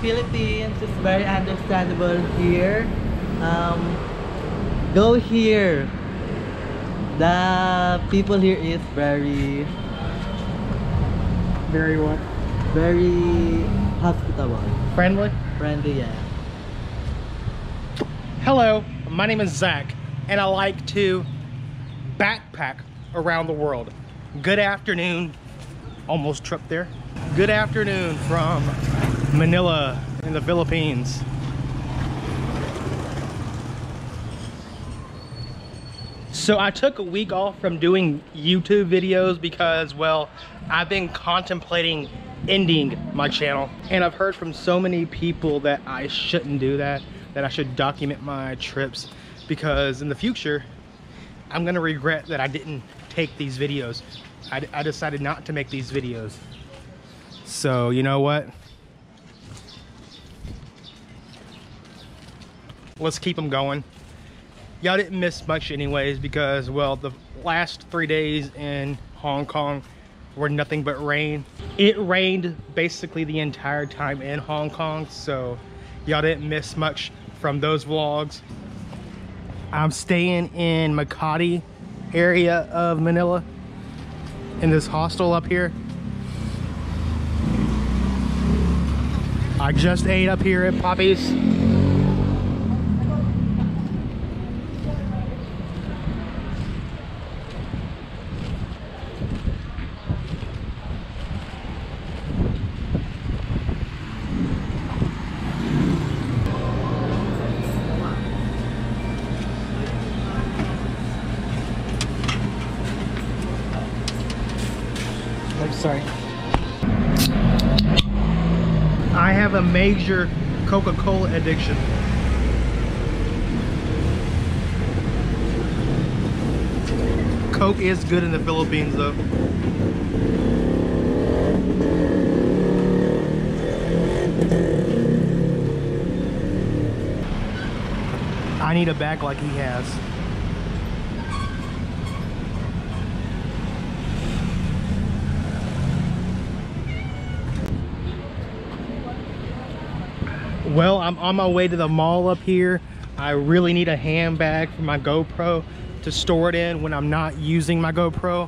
Philippines. It's very understandable here. Go here. The people here is very what? very hospitable. Friendly? Friendly, yeah. Hello, my name is Zack, and I like to backpack around the world. Good afternoon. Almost tripped there. Good afternoon from Manila in the Philippines. So I took a week off from doing YouTube videos because, well, I've been contemplating ending my channel. And I've heard from so many people that I shouldn't do that, that I should document my trips, because in the future, I'm gonna regret that I didn't take these videos. I decided not to make these videos. So, you know what? Let's keep them going. Y'all didn't miss much anyways, because, well, the last 3 days in Hong Kong were nothing but rain. It rained basically the entire time in Hong Kong, so y'all didn't miss much from those vlogs. I'm staying in Makati area of Manila, in this hostel up here. I just ate up here at Poppy's. I'm sorry. I have a major Coca-Cola addiction. Coke is good in the Philippines though. I need a bag like he has. Well, I'm on my way to the mall up here. I really need a handbag for my GoPro to store it in when I'm not using my GoPro.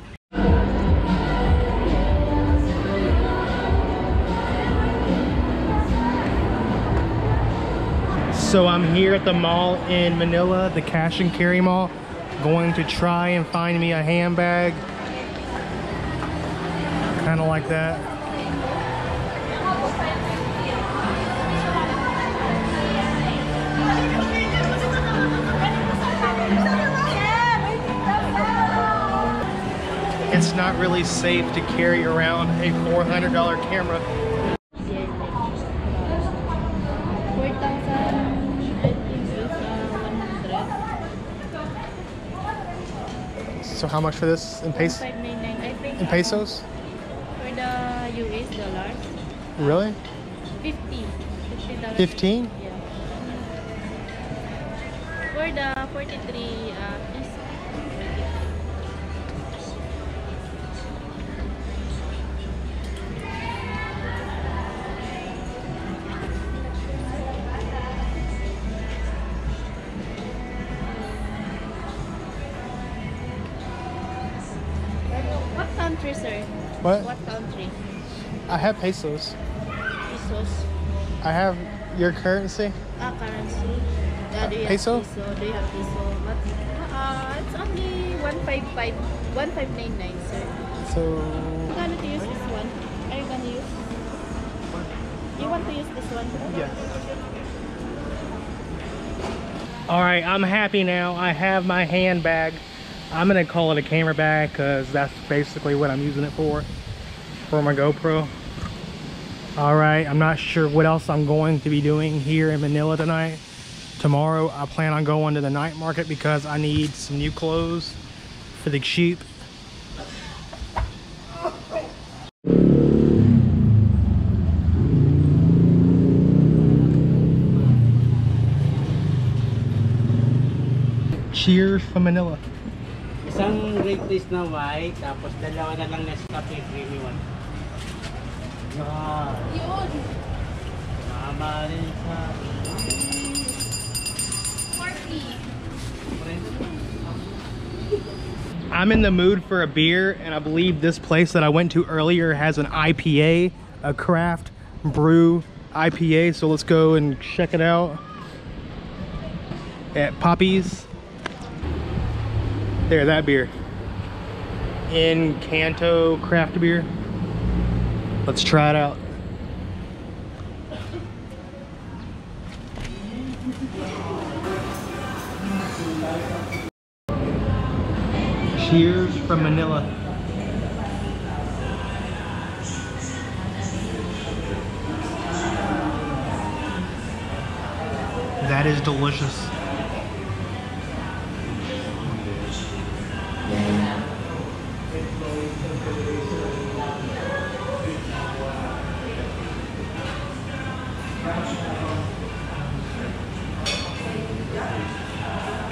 So I'm here at the mall in Manila, the cash and carry mall, going to try and find me a handbag. Kind of like that. It's not really safe to carry around a $400 camera. So how much for this in pesos? In pesos? For the US dollars. Really? 50. $50. 15? Yeah. For the 43 is what country, sir? What? What country? I have pesos. Pesos. I have your currency. Currency. Do you Peso? have peso? Do you have peso? But it's only 155, 1599, sir. So You gonna to use this one? Are you gonna use? You want to use this one? yes. All right, I'm happy now. I have my handbag. I'm gonna call it a camera bag because that's basically what I'm using it for my GoPro. All right, I'm not sure what else I'm going to be doing here in Manila tonight. Tomorrow, I plan on going to the night market because I need some new clothes for the sheep. Cheers from Manila. Isang great taste na white, tapos dalawa na lang Nescafe creamy one. Yun! I'm in the mood for a beer, and I believe this place that I went to earlier has an IPA, a craft brew IPA. So let's go and check it out at Poppy's. There, that beer. Encanto craft beer. Let's try it out. Cheers from Manila. That is delicious.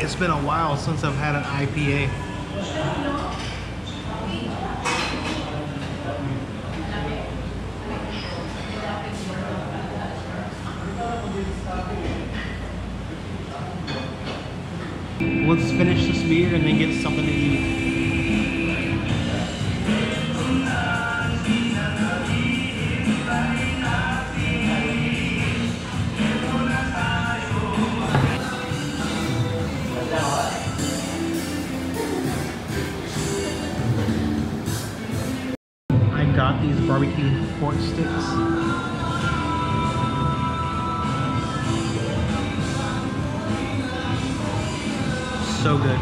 It's been a while since I've had an IPA. Let's finish this beer and then get something to eat. I got these barbecue pork sticks. So good.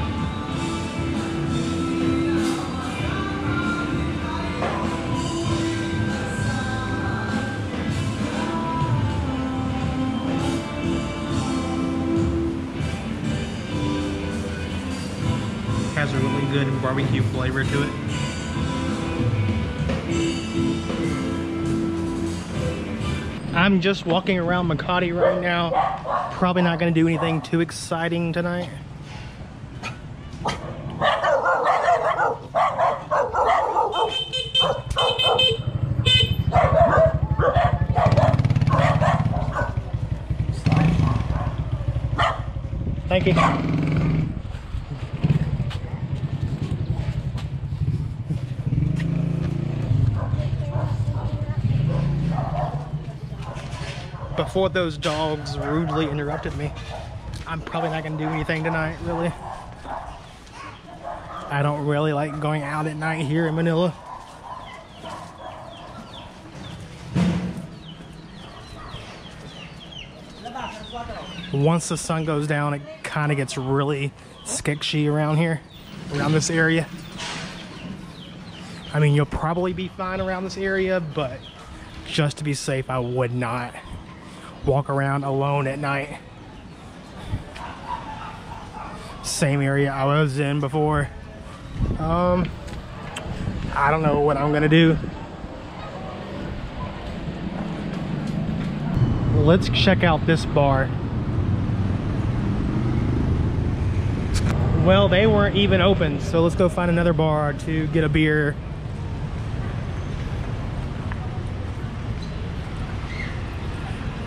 Has a really good barbecue flavor to it. I'm just walking around Makati right now. Probably not going to do anything too exciting tonight. Thank you. Before those dogs rudely interrupted me, I'm probably not gonna do anything tonight, really. I don't really like going out at night here in Manila. Once the sun goes down, it kind of gets really sketchy around here, around this area. I mean, you'll probably be fine around this area, but just to be safe, I would not walk around alone at night. Same area I was in before. I don't know what I'm gonna do. Let's check out this bar. Well, they weren't even open, so let's go find another bar to get a beer.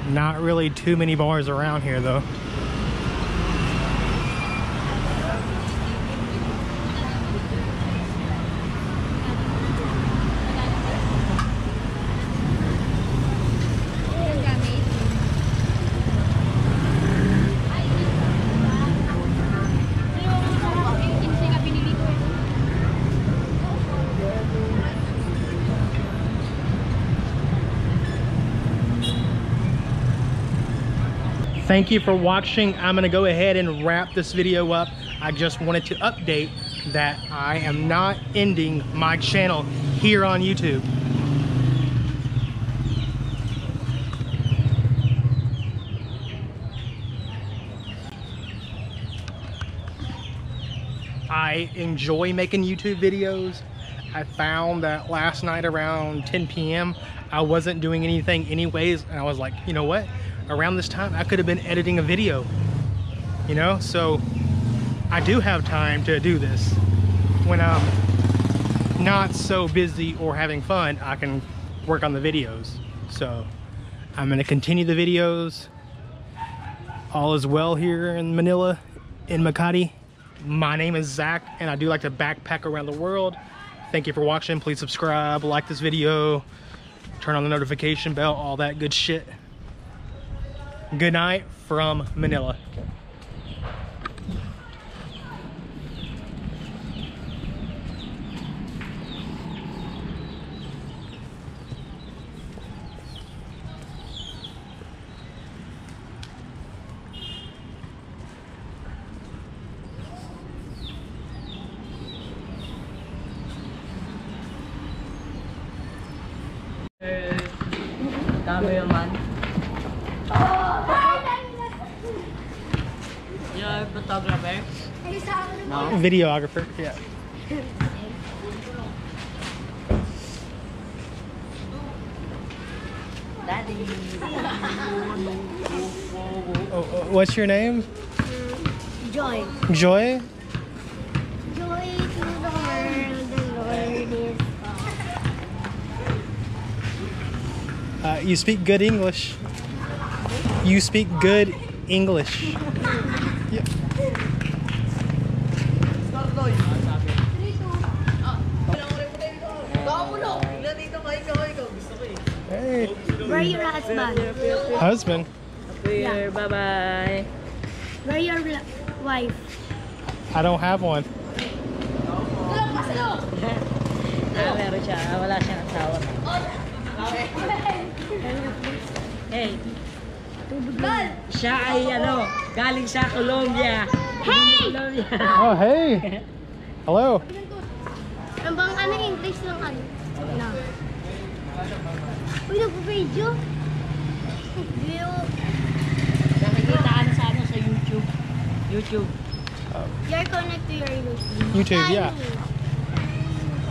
Not really too many bars around here though. Thank you for watching. I'm gonna go ahead and wrap this video up. I just wanted to update that I am not ending my channel here on YouTube. I enjoy making YouTube videos. I found that last night around 10 p.m. I wasn't doing anything anyways, and I was like, you know what? Around this time, I could have been editing a video, you know? So I do have time to do this. When I'm not so busy or having fun, I can work on the videos. So I'm gonna continue the videos. All is well here in Manila, in Makati. My name is Zach, and I do like to backpack around the world. Thank you for watching. Please subscribe, like this video, turn on the notification bell, all that good shit. Good night from Manila. Cameraman. You're a photographer? No. Videographer, yeah. Daddy. What's your name? Joy. Joy? Joy to the world, the Lord is You speak good English. You speak good English. Yeah. Hey. Where your husband? Husband. Yeah. Bye-bye. Where your wife? I don't have one. Meron siya. Wala siyang asawa. Hey. Siya ay galing sa Colombia. Hey! Oh, hey. Hello. Ang bang English ng ano? No. Uy, nagpo-video? Video. Nakikita ka na sa YouTube. YouTube. You're connected to your YouTube. YouTube, yeah.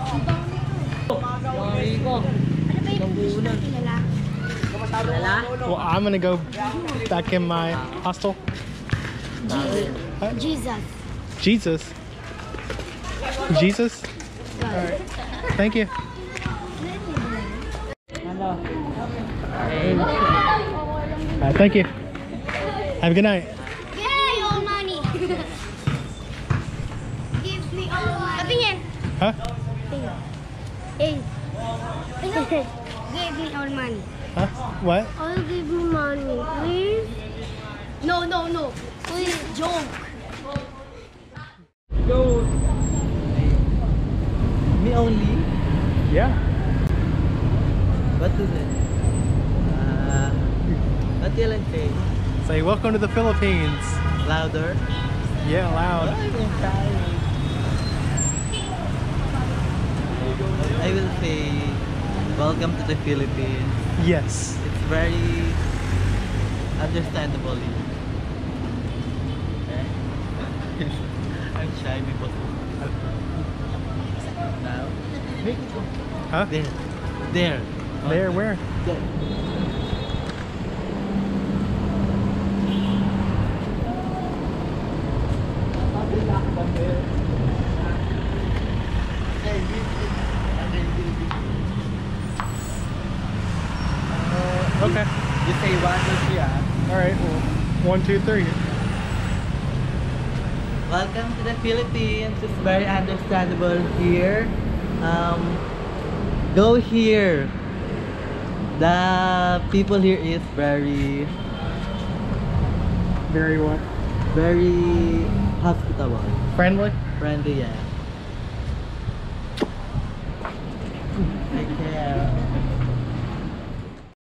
Ang bang nito. Yung amigo. Ano ba yung English na kilala? Wala? Well, I'm gonna go back in my hostel. Jesus. Jesus. Jesus? God. Alright. Thank you. Hello. Hey. Thank you. Have a good night. Yay, all money. Give me all money. Tingin. Huh? Hey. Give me all money. Huh? What? I'll give me money, please. No. Please, joke. Go. Me only? Yeah. What is it? What will I say? Say welcome to the Philippines. Louder? Yeah, loud. I will say welcome to the Philippines. Yes. It's very understandable. I'm shy because now. Huh? There. There, where? There. Okay. You say 1, 2, 3. Alright, well, 1, 2, 3. Welcome to the Philippines. It's very understandable here. Go here. The people here is very Very what? very hospitable, Friendly? friendly, yeah.